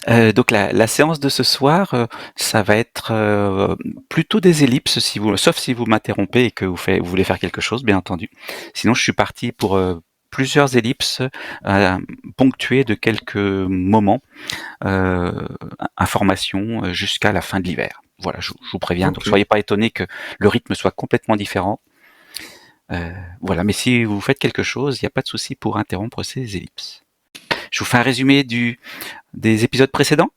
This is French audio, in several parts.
Donc la séance de ce soir, ça va être plutôt des ellipses, sauf si vous m'interrompez et que vous voulez faire quelque chose, bien entendu. Sinon, je suis parti pour plusieurs ellipses ponctuées de quelques moments, informations jusqu'à la fin de l'hiver. Voilà, je vous préviens. Donc, Ok. soyez pas étonnés que le rythme soit complètement différent. Voilà, mais si vous faites quelque chose, il n'y a pas de souci pour interrompre ces ellipses. Je vous fais un résumé des épisodes précédents.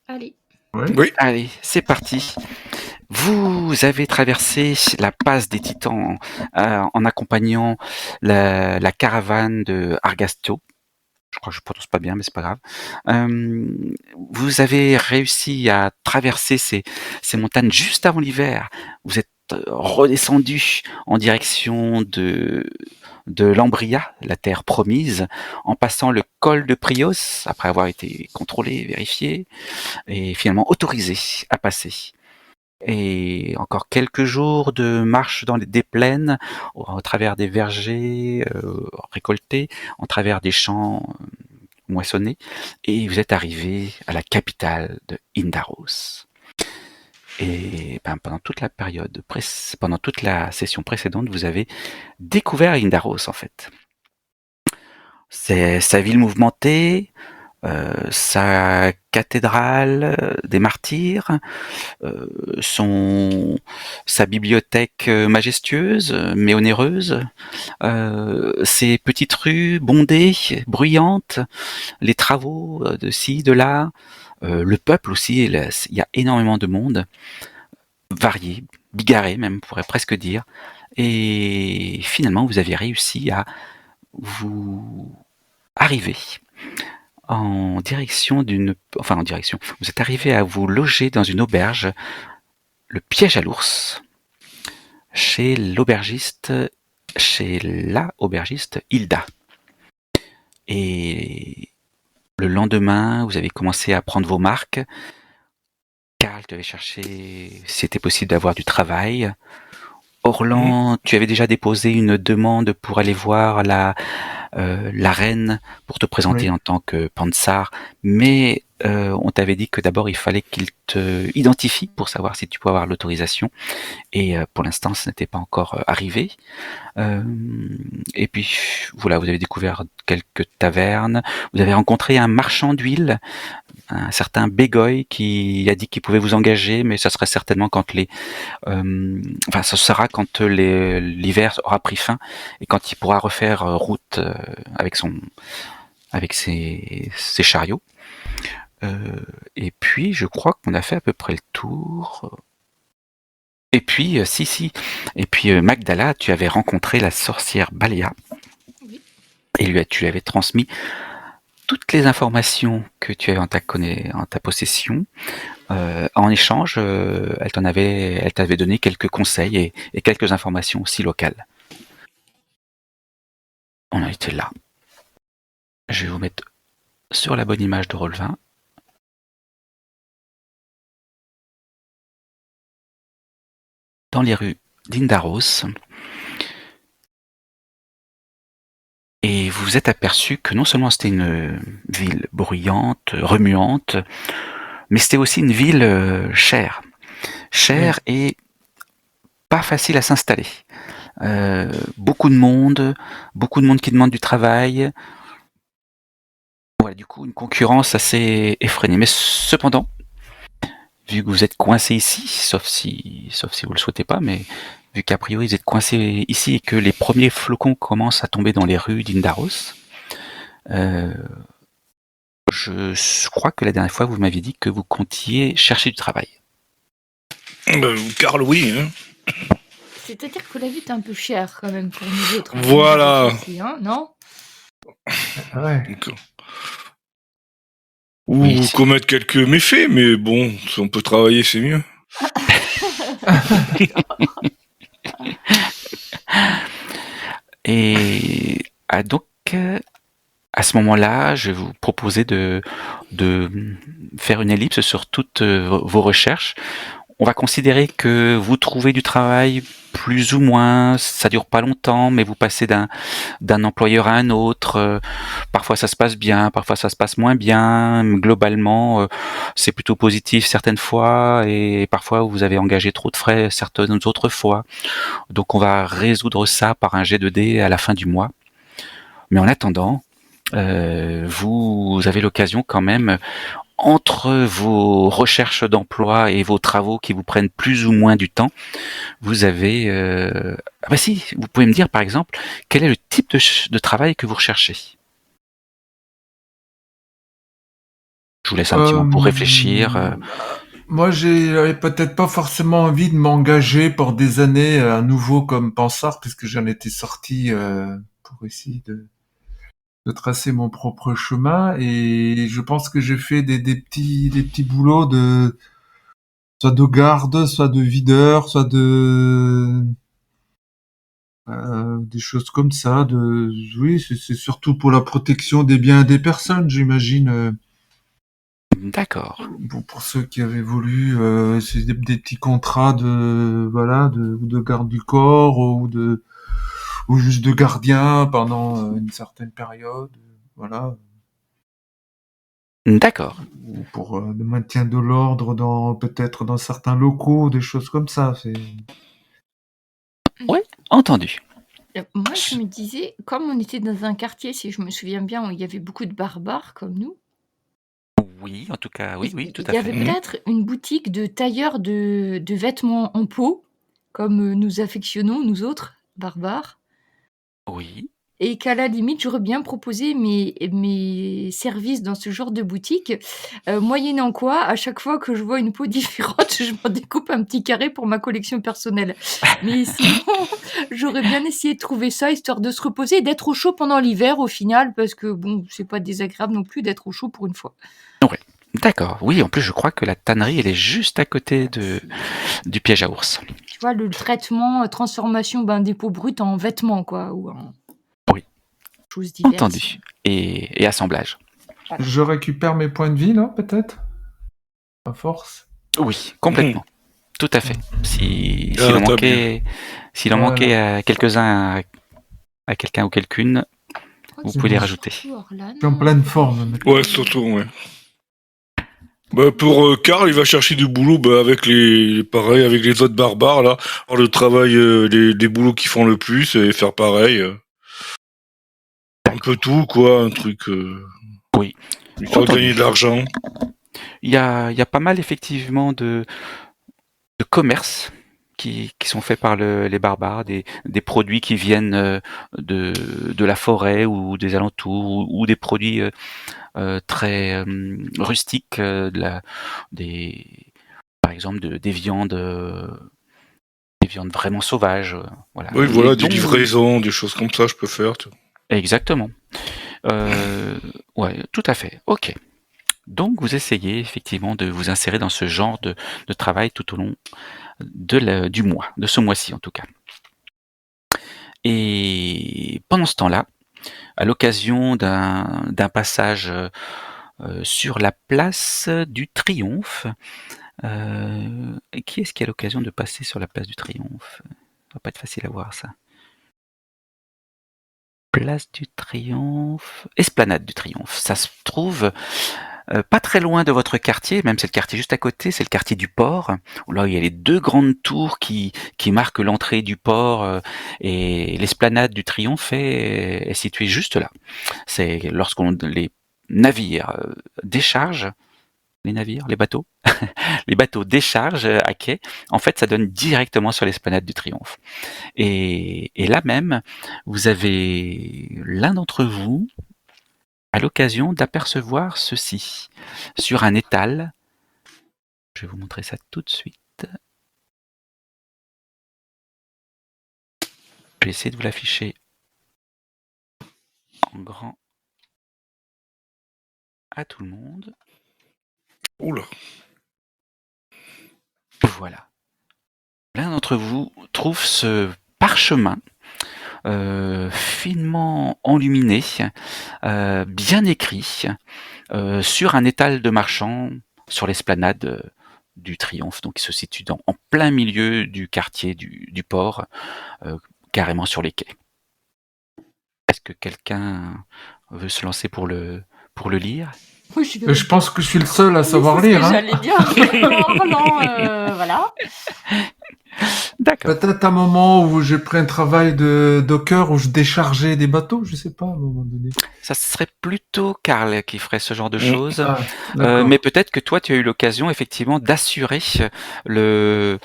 Allez. Oui. Oui. Allez, c'est parti. Vous avez traversé la passe des Titans en accompagnant la caravane de Argastio. Je crois que je prononce pas bien, mais c'est pas grave. Vous avez réussi à traverser ces montagnes juste avant l'hiver. Vous êtes redescendu en direction de l'Ambria, la terre promise, en passant le col de Prios, après avoir été contrôlé, vérifié, et finalement autorisé à passer. Et encore quelques jours de marche dans des plaines, au travers des vergers récoltés, en travers des champs moissonnés, et vous êtes arrivé à la capitale de Indaros. Et pendant toute la pendant toute la session précédente, vous avez découvert Indaros en fait. C'est sa ville mouvementée, sa cathédrale des martyrs, sa bibliothèque majestueuse mais onéreuse, ses petites rues bondées, bruyantes, les travaux de ci, de là, le peuple aussi, il y a énormément de monde, varié, bigarré même, on pourrait presque dire, et finalement vous avez réussi à vous arriver en direction vous êtes arrivé à vous loger dans une auberge, le Piège à l'ours, chez la aubergiste Hilda. Et le lendemain, vous avez commencé à prendre vos marques. Karl, tu avais cherché si c'était possible d'avoir du travail. Orlan, tu avais déjà déposé une demande pour aller voir la reine pour te présenter Oui. en tant que Pansar, mais on t'avait dit que d'abord il fallait qu'il te identifie pour savoir si tu pouvais avoir l'autorisation, et pour l'instant ce n'était pas encore arrivé. Et puis voilà, vous avez découvert quelques tavernes, vous avez rencontré un marchand d'huile, un certain Bégoy qui a dit qu'il pouvait vous engager, mais ça serait certainement ce sera quand l'hiver aura pris fin et quand il pourra refaire route avec ses chariots. Et puis je crois qu'on a fait à peu près le tour. Et puis et puis Magdala, tu avais rencontré la sorcière Balia. Oui. Et tu lui avais transmis toutes les informations que tu avais en ta possession. En échange, elle t'avait donné quelques conseils et quelques informations aussi locales. On a été là. Je vais vous mettre sur la bonne image de Roll20. Dans les rues d'Indaros. Et vous vous êtes aperçu que non seulement c'était une ville bruyante, remuante, mais c'était aussi une ville chère. Chère et pas facile à s'installer. Beaucoup de monde qui demande du travail. Voilà, du coup, une concurrence assez effrénée. Mais cependant, vu que vous êtes coincé ici, sauf si vous le souhaitez pas, mais vu qu'a priori vous êtes coincé ici et que les premiers flocons commencent à tomber dans les rues d'Indaros, je crois que la dernière fois vous m'aviez dit que vous comptiez chercher du travail. Karl, oui. Hein. C'est-à-dire que la vie est un peu chère quand même pour nous autres. Voilà. Aussi, hein, non? Ouais. Ou Oui, commettre quelques méfaits, mais bon, si on peut travailler, c'est mieux. Et donc, à ce moment-là, je vais vous proposer de faire une ellipse sur toutes vos recherches. on va considérer que vous trouvez du travail plus ou moins, ça dure pas longtemps, mais vous passez d'un employeur à un autre. Parfois ça se passe bien, parfois ça se passe moins bien. Globalement, c'est plutôt positif certaines fois, et parfois vous avez engagé trop de frais certaines autres fois. Donc on va résoudre ça par un jet de dés à la fin du mois. Mais en attendant, vous avez l'occasion quand même, entre vos recherches d'emploi et vos travaux qui vous prennent plus ou moins du temps, vous avez... Ah bah si, vous pouvez me dire par exemple, quel est le type de travail que vous recherchez? Je vous laisse un petit moment pour réfléchir. Moi, j'avais peut-être pas forcément envie de m'engager pour des années à nouveau comme penseur, puisque j'en étais sorti pour essayer de tracer mon propre chemin. Et je pense que j'ai fait des petits boulots soit de garde, soit de videur, soit des choses comme ça. Oui, c'est surtout pour la protection des biens et des personnes, j'imagine. D'accord. Pour ceux qui avaient voulu, c'est des petits contrats de garde du corps ou juste de gardien pendant une certaine période, voilà. D'accord. Ou pour le maintien de l'ordre peut-être dans certains locaux, des choses comme ça. Ouais, entendu. Moi, je me disais, comme on était dans un quartier, si je me souviens bien, où il y avait beaucoup de barbares comme nous, Oui, en tout cas, oui, tout il à y avait fait. peut-être une boutique de tailleurs de vêtements en peau, comme nous affectionnons, nous autres, barbares. Oui. Et qu'à la limite, j'aurais bien proposé mes services dans ce genre de boutique, moyennant quoi, à chaque fois que je vois une peau différente, je m'en découpe un petit carré pour ma collection personnelle. Mais sinon, j'aurais bien essayé de trouver ça, histoire de se reposer et d'être au chaud pendant l'hiver, au final, parce que bon, c'est pas désagréable non plus d'être au chaud pour une fois. Ouais. D'accord. Oui, en plus, je crois que la tannerie, elle est juste à côté du piège à ours. Tu vois, le traitement, transformation, des peaux brutes en vêtements, quoi, ou en Oui. choses diverses. Entendu. Et assemblage. Je récupère mes points de vie, là, peut-être? À force? Oui, complètement. Tout à fait. S'il en t'as manquait, s'il en manquait à quelques-uns, à quelqu'un ou quelqu'une, vous pouvez les rajouter. Je suis en pleine forme. maintenant. Ouais, surtout, ouais. Bah, pour Karl, il va chercher du boulot avec pareil, avec les autres barbares, là. Alors, le travail, des boulots qui font le plus et faire pareil. Un peu tout, quoi, un truc. Oui. Histoire de gagner de l'argent. Il y a pas mal effectivement de commerces qui sont faits par les barbares, des produits qui viennent de la forêt ou des alentours, ou des produits très rustiques, par exemple des viandes vraiment sauvages. Voilà. Oui, voilà, Et des livraisons, des choses comme ça, je peux faire. Exactement. Ouais, tout à fait. Ok. Donc vous essayez effectivement de vous insérer dans ce genre de travail tout au long du mois, de ce mois-ci en tout cas. Et pendant ce temps-là, à l'occasion d'un passage sur la place du Triomphe, qui est-ce qui a l'occasion de passer sur la place du Triomphe? Ça va pas être facile à voir ça. Place du Triomphe, Esplanade du Triomphe. Ça se trouve pas très loin de votre quartier, même c'est le quartier juste à côté, c'est le quartier du port, où là il y a les deux grandes tours qui marquent l'entrée du port, et l'Esplanade du Triomphe est située juste là. C'est les navires déchargent, les bateaux, les bateaux déchargent à quai. En fait, ça donne directement sur l'Esplanade du Triomphe. Et là même, vous avez l'un d'entre vous à l'occasion d'apercevoir ceci sur un étal. Je vais vous montrer ça tout de suite. Je vais essayer de vous l'afficher en grand à tout le monde. Oula. Voilà. L'un d'entre vous trouve ce parchemin finement enluminé, bien écrit, sur un étal de marchand sur l'esplanade du Triomphe, donc qui se situe en plein milieu du quartier du port, carrément sur les quais. Est-ce que quelqu'un veut se lancer pour le lire? Oui, Je pense que je suis le seul à Oui, savoir c'est ce lire. que Hein. j'allais dire. Non, voilà. D'accord. Peut-être un moment où j'ai pris un travail de docker où je déchargeais des bateaux, je sais pas, à un moment donné. Ça serait plutôt Karl qui ferait ce genre de Mm. choses. Ah, d'accord. Mais peut-être que toi, tu as eu l'occasion effectivement d'assurer la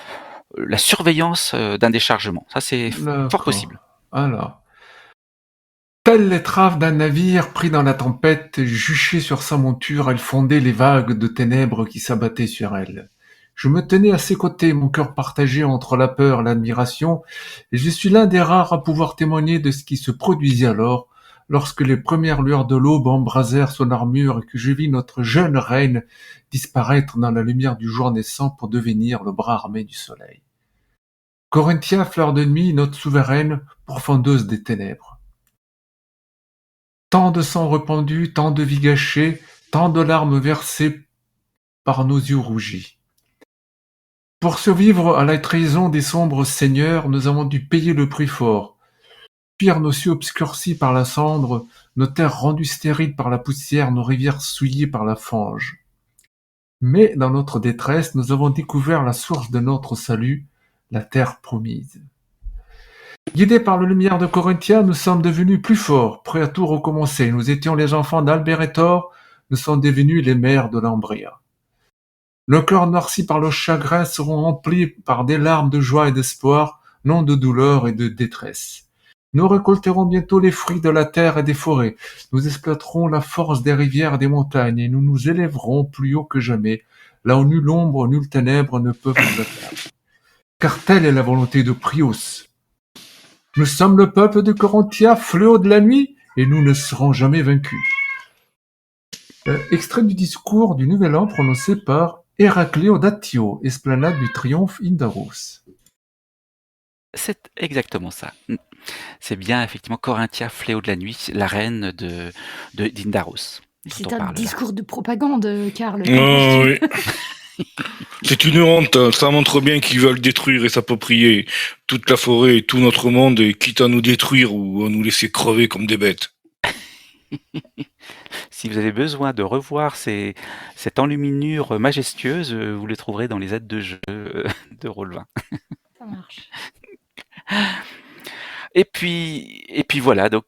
surveillance d'un déchargement. Ça, c'est fort D'accord. possible. Alors. Telle l'étrave d'un navire pris dans la tempête, juchée sur sa monture, elle fondait les vagues de ténèbres qui s'abattaient sur elle. Je me tenais à ses côtés, mon cœur partagé entre la peur et l'admiration, et je suis l'un des rares à pouvoir témoigner de ce qui se produisit alors, lorsque les premières lueurs de l'aube embrasèrent son armure et que je vis notre jeune reine disparaître dans la lumière du jour naissant pour devenir le bras armé du soleil. Corinthia, fleur de nuit, notre souveraine, pourfendeuse des ténèbres. Tant de sang répandu, tant de vie gâchée, tant de larmes versées par nos yeux rougis. Pour survivre à la trahison des sombres seigneurs, nous avons dû payer le prix fort. Fuir nos cieux obscurcis par la cendre, nos terres rendues stériles par la poussière, nos rivières souillées par la fange. Mais dans notre détresse, nous avons découvert la source de notre salut, la terre promise. Guidés par la lumière de Corinthia, nous sommes devenus plus forts, prêts à tout recommencer. Nous étions les enfants d'Albert et Thor, nous sommes devenus les mères de l'Ambria. Nos cœurs noircis par le chagrin seront remplis par des larmes de joie et d'espoir, non de douleur et de détresse. Nous récolterons bientôt les fruits de la terre et des forêts. Nous exploiterons la force des rivières et des montagnes et nous nous élèverons plus haut que jamais, là où nulle ombre, nulle ténèbre ne peuvent nous atteindre. Car telle est la volonté de Prios. Nous sommes le peuple de Corinthia, fléau de la nuit, et nous ne serons jamais vaincus. Extrait du discours du Nouvel An prononcé par Héracléo d'Attio, esplanade du Triomphe Indaros. C'est exactement ça. C'est bien effectivement Corinthia, fléau de la nuit, la reine d'Indaros. C'est un discours de propagande, Karl. Oh, oui. C'est une honte, hein. Ça montre bien qu'ils veulent détruire et s'approprier toute la forêt et tout notre monde, et quitte à nous détruire ou à nous laisser crever comme des bêtes. Si vous avez besoin de revoir cette enluminure majestueuse, vous le trouverez dans les aides de jeu de Roll20. Ça marche. Et puis voilà, donc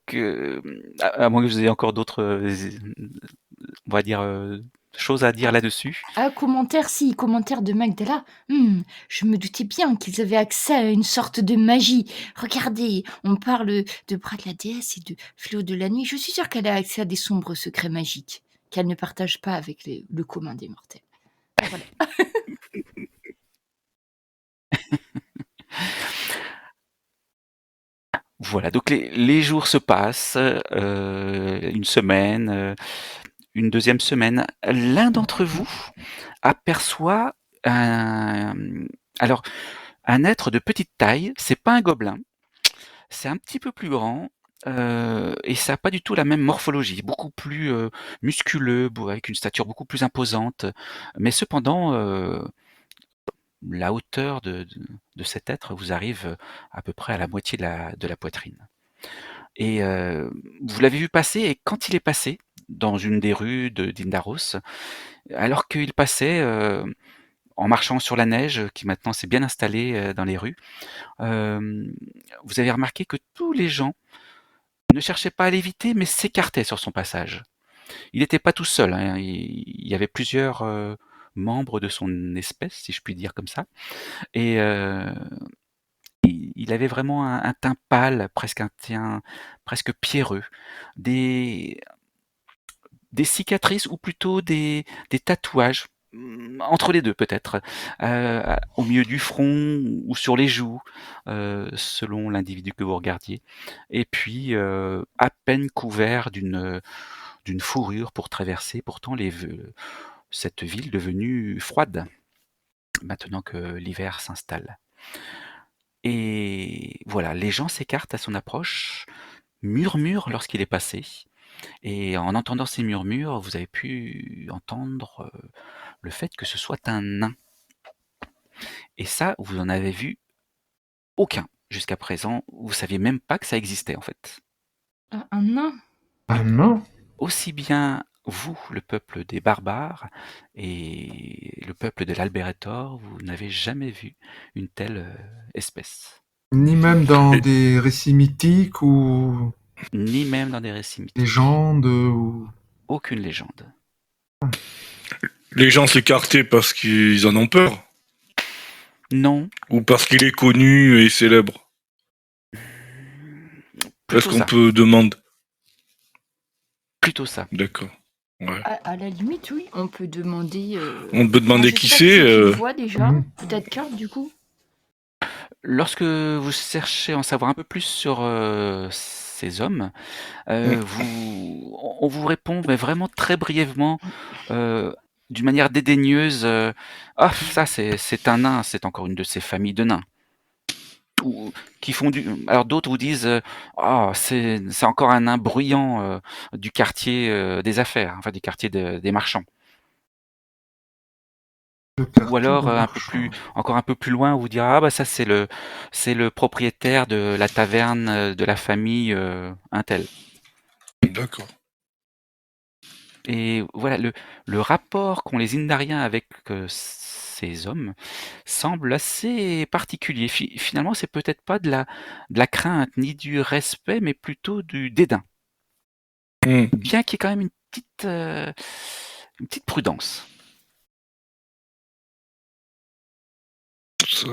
à moins que vous ayez encore d'autres, on va dire, choses à dire là-dessus. Ah, commentaire de Magdala. Je me doutais bien qu'ils avaient accès à une sorte de magie. Regardez, on parle de bras de la déesse et de fléau de la nuit. Je suis sûre qu'elle a accès à des sombres secrets magiques qu'elle ne partage pas avec le commun des mortels. Ah, voilà. Voilà, donc les jours se passent, une semaine, une deuxième semaine. L'un d'entre vous aperçoit alors un être de petite taille. C'est pas un gobelin, c'est un petit peu plus grand, et ça a pas du tout la même morphologie. Beaucoup plus musculeux, avec une stature beaucoup plus imposante, mais cependant, la hauteur de cet être vous arrive à peu près à la moitié de la poitrine. Et vous l'avez vu passer, et quand il est passé dans une des rues d'Indaros, alors qu'il passait en marchant sur la neige qui maintenant s'est bien installée dans les rues, vous avez remarqué que tous les gens ne cherchaient pas à l'éviter, mais s'écartaient sur son passage. Il n'était pas tout seul, hein, il y avait plusieurs membres de son espèce, si je puis dire comme ça, et il avait vraiment un teint pâle, presque un teint presque pierreux, des cicatrices ou plutôt des tatouages, entre les deux peut-être, au milieu du front ou sur les joues, selon l'individu que vous regardiez, et puis à peine couvert d'une fourrure pour traverser pourtant cette ville devenue froide, maintenant que l'hiver s'installe. Et voilà, les gens s'écartent à son approche, murmurent lorsqu'il est passé, et en entendant ces murmures, vous avez pu entendre le fait que ce soit un nain. Et ça, vous en avez vu aucun jusqu'à présent. Vous saviez même pas que ça existait en fait. Ah, un nain? Ah non? Aussi bien vous, le peuple des barbares, et le peuple de l'Alberetor, vous n'avez jamais vu une telle espèce. Ni même dans Et- des récits mythiques ou Ni même dans des récits mythiques. légendes ou... Aucune légende. Les gens s'écartaient parce qu'ils en ont peur. Non, Ou parce qu'il est connu et célèbre. Est-ce plutôt qu'on ça. peut demander? Plutôt ça. D'accord. Ouais. À la limite, oui, on peut demander. On peut demander je qui sais pas c'est. qui tu le vois déjà. Mhm. Peut-être Karl, du coup. Lorsque vous cherchez à en savoir un peu plus sur ces hommes, on vous répond mais vraiment très brièvement, d'une manière dédaigneuse, ah ça c'est un nain, c'est encore une de ces familles de nains. Ou qui font alors d'autres vous disent, ah c'est encore un nain bruyant du quartier des affaires, enfin du quartier des marchands. Le Ou quartier alors des encore un peu plus loin, on vous dira ah bah ça c'est le propriétaire de la taverne de la famille un tel. D'accord. Et voilà, le rapport qu'ont les Indariens avec ces hommes semble assez particulier. Finalement, c'est peut-être pas de la crainte ni du respect, mais plutôt du dédain. Hmm. Bien qu'il y ait quand même une petite prudence.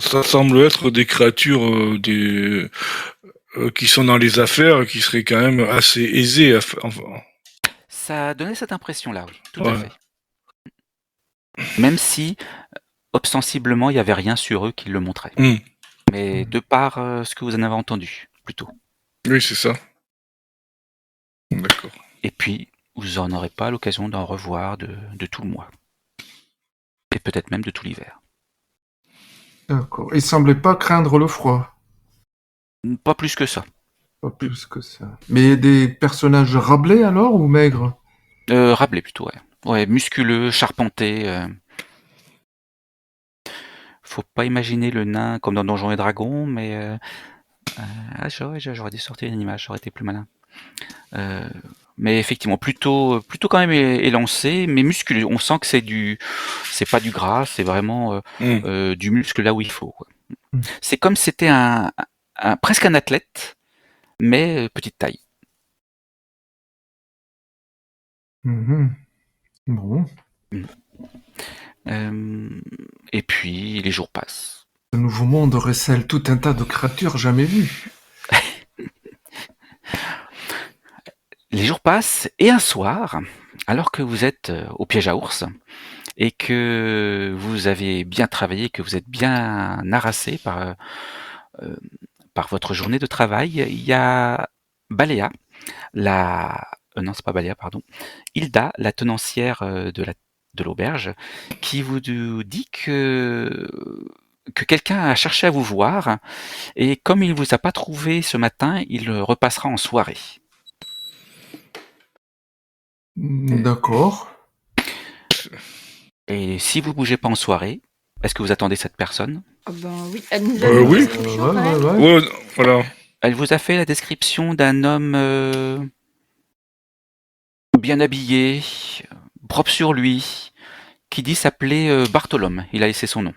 Ça semble être des créatures qui sont dans les affaires, qui seraient quand même assez aisées à faire. Enfin, Ça donnait cette impression-là, oui, tout à ouais. fait. Même si, ostensiblement, il n'y avait rien sur eux qui le montrait. Hmm. Mais de par ce que vous en avez entendu, plutôt. Oui, c'est ça. D'accord. Et puis, vous n'en aurez pas l'occasion d'en revoir de tout le mois. Et peut-être même de tout l'hiver. D'accord. Il semblait pas craindre le froid. Pas plus que ça. Pas plus que ça. Mais des personnages rablés alors ou maigres? Rabelais plutôt, ouais. Ouais, musculeux, charpenté. Faut pas imaginer le nain comme dans Donjons et Dragons, mais j'aurais dû sortir une image, ça aurait été plus malin. Mais effectivement, plutôt quand même élancé, mais musculeux. On sent que c'est pas du gras, c'est vraiment Hmm. du muscle là où il faut, quoi. Mm. C'est comme si c'était presque un athlète, mais petite taille. Mhm. Bon. Et puis les jours passent. Ce nouveau monde recèle tout un tas de créatures jamais vues. Les jours passent et un soir, alors que vous êtes au piège à ours et que vous avez bien travaillé, que vous êtes bien harassé par votre journée de travail, il y a Baléa, non c'est pas Baléa, pardon, Hilda, la tenancière de l'auberge, qui vous dit que quelqu'un a cherché à vous voir et comme il vous a pas trouvé ce matin, il repassera en soirée. D'accord. Et si vous bougez pas en soirée, est-ce que vous attendez cette personne? Ah ben oui, elle nous a mis une Oui. description quand même. Ouais. Ouais, voilà. Elle vous a fait la description d'un homme bien habillé, propre sur lui, qui dit s'appeler Bartholome. Il a laissé son nom.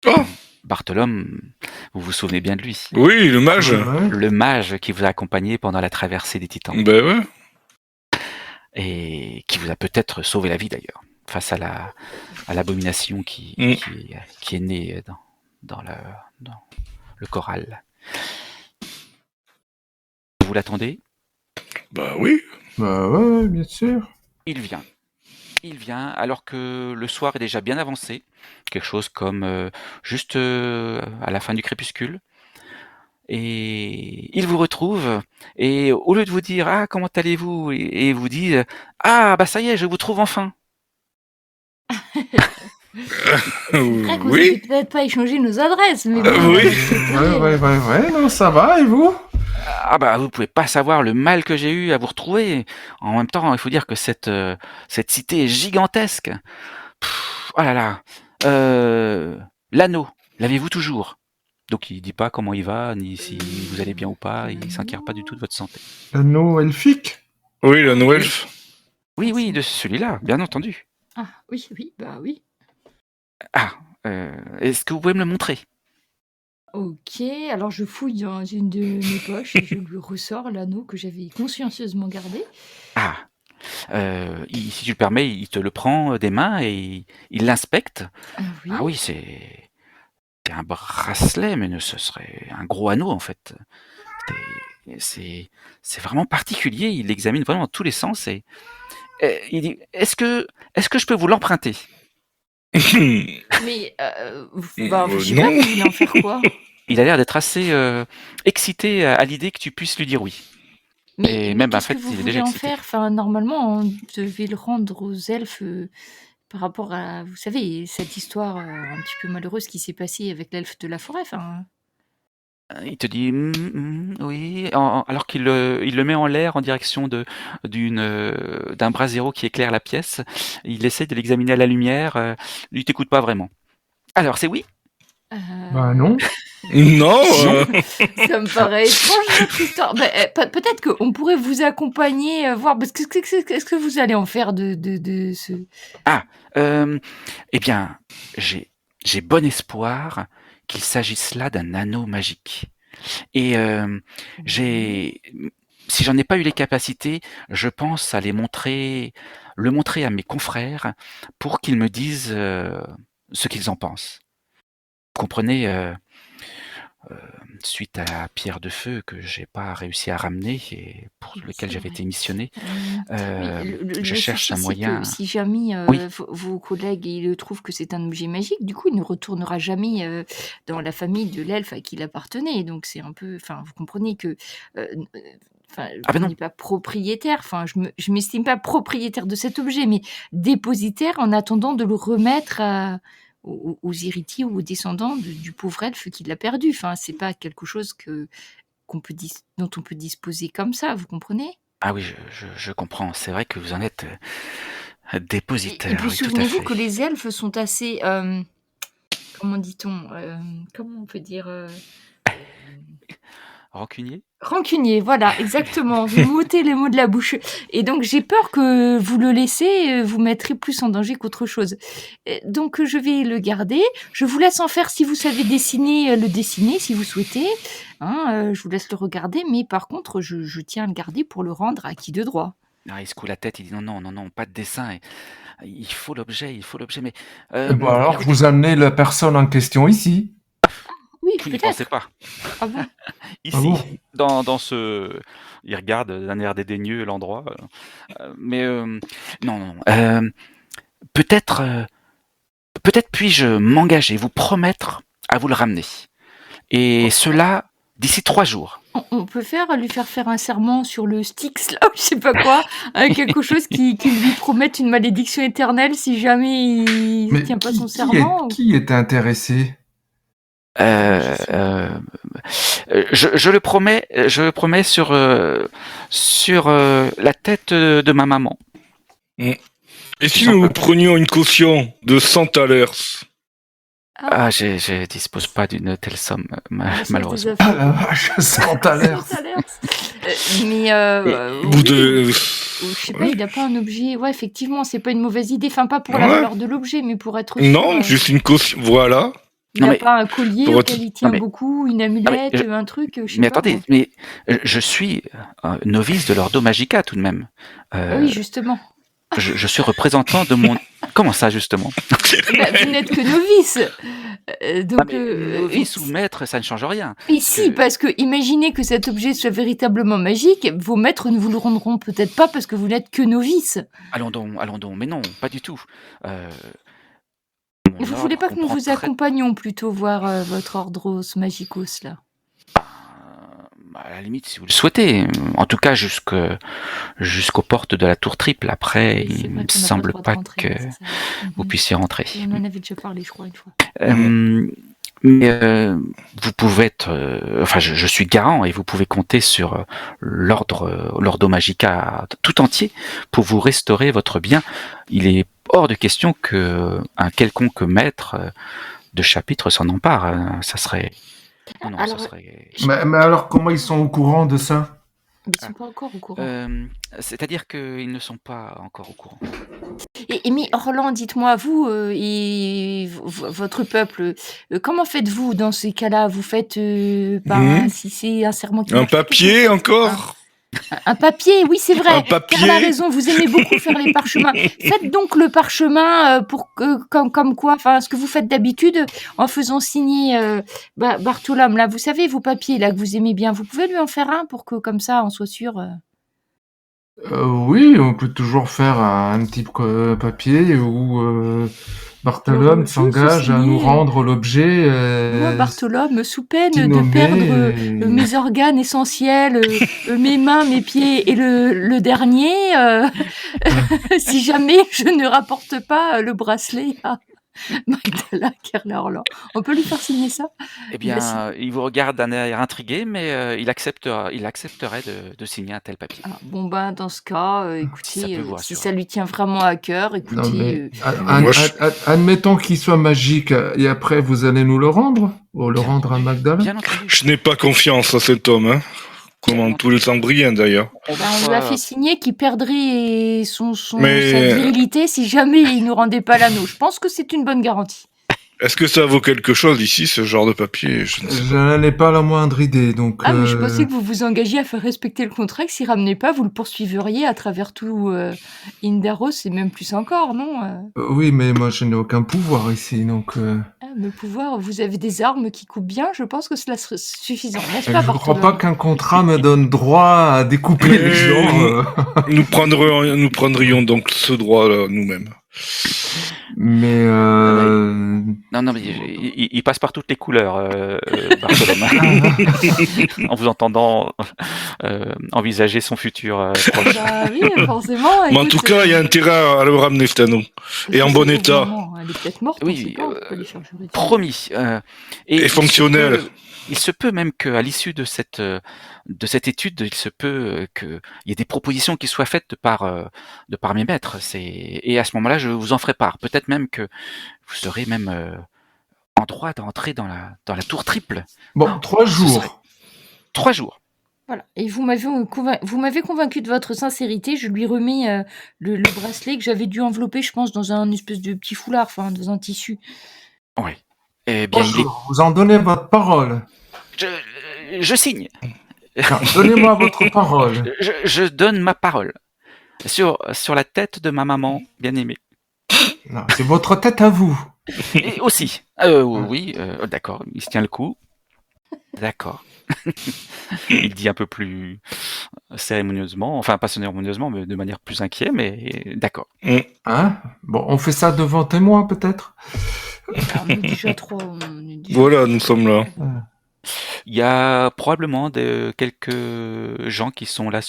Oh, Bartholome, vous vous souvenez bien de lui. oui, le mage. Ouais. Le mage qui vous a accompagné pendant la traversée des Titans. Ben ouais. Et qui vous a peut-être sauvé la vie d'ailleurs, face à l'abomination qui est née dans le corral. Vous l'attendez? Bah oui. Bah ouais, bien sûr. Il vient alors que le soir est déjà bien avancé, quelque chose comme juste à la fin du crépuscule. Et il vous retrouve et au lieu de vous dire ah comment allez-vous et vous dit ah bah ça y est je vous trouve enfin. C'est vrai qu'on Oui. s'était peut-être pas échangé nos adresses, mais bon, Oui. Ouais, non, ça va, et vous? Ah bah vous pouvez pas savoir le mal que j'ai eu à vous retrouver. En même temps il faut dire que cette cité est gigantesque. Oh là là. l'anneau, l'avez-vous toujours? Donc il dit pas comment il va, ni si vous allez bien ou pas, il s'inquiète pas du tout de votre santé. L'anneau elfique? Oui, la Noëlf. Oui, de celui-là, bien entendu. Ah, oui, bah oui. Ah, est-ce que vous pouvez me le montrer? Ok, alors je fouille dans une de mes poches et je lui ressors l'anneau que j'avais consciencieusement gardé. Ah, si tu le permets, il te le prend des mains et il l'inspecte. Ah oui. Ah oui, c'est un bracelet, mais ce serait un gros anneau en fait. C'est vraiment particulier. Il l'examine vraiment dans tous les sens et il dit est-ce que je peux vous l'emprunter? Mais, bah, je sais pas, non. vous voulez en faire quoi? Il a l'air d'être assez excité à l'idée que tu puisses lui dire oui. Et Mais même, en qu'est-ce que fait, vous il est voulez déjà en excité. faire? Enfin, normalement, on devait le rendre aux elfes par rapport à, vous savez, cette histoire un petit peu malheureuse qui s'est passée avec l'elfe de la forêt. Enfin, Il te dit oui, alors qu'il il le met en l'air en direction d'un brasero qui éclaire la pièce. Il essaie de l'examiner à la lumière. Il t'écoute pas vraiment. Alors, c'est oui? Bah non. Non. ça me paraît étrange votre histoire. Bah, peut-être qu'on pourrait vous accompagner, voir. Parce que qu'est-ce que vous allez en faire de ce. Eh bien, j'ai bon espoir qu'il s'agisse là d'un anneau magique. Et si j'en ai pas eu les capacités, je pense à le montrer à mes confrères pour qu'ils me disent ce qu'ils en pensent. Vous comprenez, suite à la pierre de feu que j'ai pas réussi à ramener et pour lequel j'avais été missionné, Oui, le je cherche souci, un c'est moyen. que si jamais Oui. vos collègues ils trouvent que c'est un objet magique, du coup, il ne retournera jamais dans la famille de l'elfe à qui il appartenait. Donc c'est un peu, enfin, vous comprenez que, enfin, Ah ben on non. n'est pas propriétaire. Enfin, je m'estime pas propriétaire de cet objet, mais dépositaire en attendant de le remettre aux héritiers ou aux descendants du pauvre elfe qui l'a perdu. Enfin, c'est pas quelque chose dont on peut disposer comme ça. Vous comprenez? Ah oui, je comprends. C'est vrai que vous en êtes dépositaire. Et puis Oui, tout à souvenez-vous fait. que les elfes sont assez, comment dit-on, comment on peut dire, Rancunier? rancuniers, voilà, exactement. Vous m'ôtez les mots de la bouche. Et donc j'ai peur que vous le laissez, vous mettrez plus en danger qu'autre chose. Donc je vais le garder. Je vous laisse en faire si vous savez dessiner, le dessiner si vous souhaitez. Hein, je vous laisse le regarder, mais par contre je tiens à le garder pour le rendre à qui de droit. Ah, il secoue la tête, il dit non, pas de dessin. Il faut l'objet, mais Bon, alors, écoutez, vous amenez la personne en question ici. Oui, vous n'y pensez peut-être. pas. Ah bon? Ici, dans ce, il regarde d'un air dédaigneux l'endroit, mais non. Peut-être puis-je m'engager, vous promettre à vous le ramener, et cela d'ici 3 jours. On peut lui faire un serment sur le Styx, là, je sais pas quoi, quelque chose qui lui promette une malédiction éternelle si jamais il Mais tient pas son serment. qui est intéressé? Je le promets sur la tête de ma maman. Et si nous prenions une caution de 100 thalers? Ah, je dispose pas d'une telle somme, malheureusement. Ah la vache, 100 à l'air. Mais Vous devez... je sais pas, il a pas un objet. Ouais, effectivement, c'est pas une mauvaise idée. Enfin, pas pour la valeur de l'objet, mais pour être sûr. Non, juste une caution. Voilà. Il n'a pas un collier auquel il tient beaucoup, une amulette, un truc, je sais mais pas. Attendez, mais je suis novice de l'Ordo Magica tout de même. Oui, justement. Je suis représentant de mon... Comment ça, justement? Vous n'êtes que novice. Donc, novice ou maître, ça ne change rien. Ici, parce que imaginez que cet objet soit véritablement magique, vos maîtres ne vous le rendront peut-être pas parce que vous n'êtes que novice. Allons donc, mais non, pas du tout. Vous voulez pas que nous vous accompagnions plutôt voir votre Ordros Magicos, là? À la limite, si vous le souhaitez. En tout cas, jusqu'aux portes de la tour triple. Après, il ne me semble pas que vous puissiez rentrer. On en avait déjà parlé, je crois, une fois. Mais vous pouvez être... enfin, je suis garant et vous pouvez compter sur l'Ordo Magica tout entier pour vous restaurer votre bien. Il est hors de question qu'un quelconque maître de chapitre s'en emparent. Ça serait... Non, ça Alors, serait... Mais alors, comment ils sont au courant de ça? ils sont pas encore au courant. C'est-à-dire qu'ils ne sont pas encore au courant. Mais Orlan, dites-moi, vous et votre peuple, comment faites-vous dans ces cas-là? Vous faites si c'est un serment qui Un marche pas, qu'est-ce que vous papier faites? encore? Un papier, oui, c'est vrai. Un Karl a papier? raison, vous aimez beaucoup faire les parchemins. Faites donc le parchemin pour comme quoi, enfin, ce que vous faites d'habitude en faisant signer Bartholome, là, vous savez, vos papiers là que vous aimez bien, vous pouvez lui en faire un pour que comme ça, on soit sûr. Oui, on peut toujours faire un petit papier où Bartholome Alors, s'engage à nous rendre l'objet moi, Bartholome, sous peine si de nommé. perdre mes organes essentiels, mes mains, mes pieds et le dernier, si jamais je ne rapporte pas le bracelet à Magdala Kerler-Orlan. On peut lui faire signer ça? Eh bien, il vous regarde d'un air intrigué, mais il accepterait de signer un tel papier. Ah, bon, ben, dans ce cas, Ça écoutez, peut vous si rassurer. ça lui tient vraiment à cœur, Non, écoutez, mais admettons qu'il soit magique et après vous allez nous le rendre? Ou le rendre à Magdala? Bien entendu. Je n'ai pas confiance à cet homme, hein. Comme tous les Ambriens, d'ailleurs. on lui a fait signer qu'il perdrait sa Mais- virilité si jamais il nous rendait pas l'anneau. Je pense que c'est une bonne garantie. Est-ce que ça vaut quelque chose ici, ce genre de papier? Je ne sais Je pas. n'en ai pas la moindre idée, donc... Ah, mais je pensais que vous vous engagiez à faire respecter le contrat, que s'il ramenait pas, vous le poursuivriez à travers tout Indaros, et même plus encore, non Oui, mais moi je n'ai aucun pouvoir ici, donc... Ah, mais pouvoir, vous avez des armes qui coupent bien, je pense que cela serait suffisant, n'est-ce Je pas, ne crois Bartholome? pas qu'un contrat me donne droit à découper Mais les gens. Nous prendrions donc ce droit-là nous-mêmes. Mais Non, mais il passe par toutes les couleurs, Bartholome. En vous entendant envisager son futur proche. Bah oui, forcément. Mais en tout cas, il y a intérêt à le ramener, cet anneau. Et en bon état. Elle est peut-être morte, on Oui, sait pas, on peut pas lui faire jurer dessus. Promis. Et fonctionnel. Il se peut même qu'à l'issue de cette étude, il se peut qu'il y ait des propositions qui soient faites de par mes maîtres. Et à ce moment-là, je vous en ferai part. Peut-être même que vous serez même en droit d'entrer dans la tour triple. bon, 3 ce jours. serait 3 jours. Voilà. Et vous m'avez convaincu de votre sincérité. Je lui remets le bracelet que j'avais dû envelopper, je pense, dans un espèce de petit foulard, enfin, dans un tissu. Oui. Eh bien, 3 jours. Vous en donnez votre parole. je signe. Non, donnez-moi votre parole. Je donne ma parole. Sur la tête de ma maman bien-aimée. Non, c'est votre tête à vous. Et aussi. Oui, d'accord. Il se tient le coup. D'accord. Il dit un peu plus cérémonieusement, enfin pas cérémonieusement, mais de manière plus inquiète, mais d'accord. Hein? Bon, on fait ça devant témoin, peut-être? On est déjà trop. Voilà, nous sommes là. Il y a probablement quelques gens qui sont là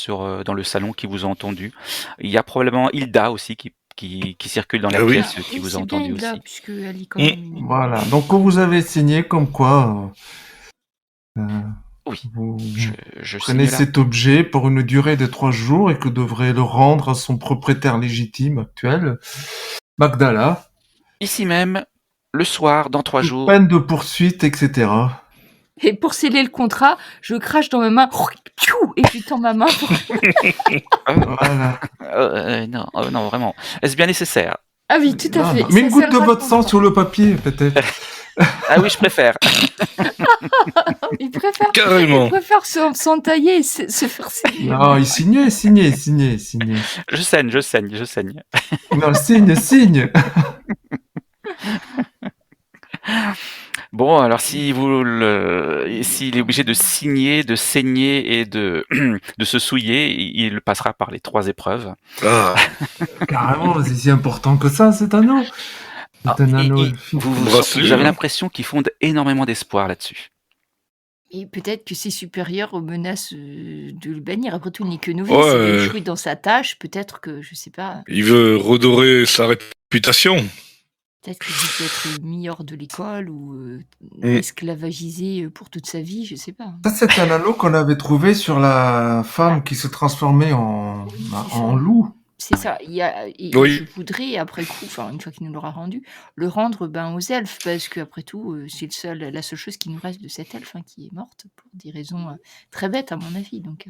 dans le salon qui vous ont entendu. Il y a probablement Hilda aussi qui circule dans la Ah oui. pièce, qui vous a entendu bien, aussi. puisque elle est quand même une- Voilà. Donc, quand vous avez signé comme quoi Oui, vous je prenez signe là. cet objet pour une durée de 3 jours et que devrez le rendre à son propriétaire légitime actuel, Magdala, Ici même, le soir, dans 3 sous jours. peine de poursuite, etc. Et pour sceller le contrat, je crache dans ma main, et je lui tends ma main. Voilà. Non, vraiment. Est-ce bien nécessaire? Ah oui, tout à Non, fait. non. Mais une Ça goutte de scellera le votre sang contrat. sur le papier, peut-être. Ah oui, je préfère. Il préfère Carrément. s'entailler et se faire saigner. Non, il signait. Je saigne. Non, signe. Bon, alors s'il est obligé de signer, de saigner et de se souiller, il passera par les 3 épreuves. Ah, Carrément, c'est si important que ça, cet anneau. C'est un anneau elfique. Bracelet, Vous avez hein. l'impression qu'il fonde énormément d'espoir là-dessus. Et peut-être que c'est supérieur aux menaces de le bannir. Après tout, il n'est que novice. Ouais. Il a échoué dans sa tâche. Peut-être que, je sais pas, il veut redorer sa réputation. peut-être qu'il veut être mis hors de l'école ou Et- esclavagisé pour toute sa vie, je sais pas. Ça, c'est un anneau qu'on avait trouvé sur la femme qui se transformait en loup. C'est ça. Et je Oui. voudrais, après coup, enfin, une fois qu'il nous l'aura rendu, le rendre aux elfes, parce qu'après tout, c'est la seule chose qui nous reste de cette elfe, qui est morte, pour des raisons très bêtes, à mon avis. Donc,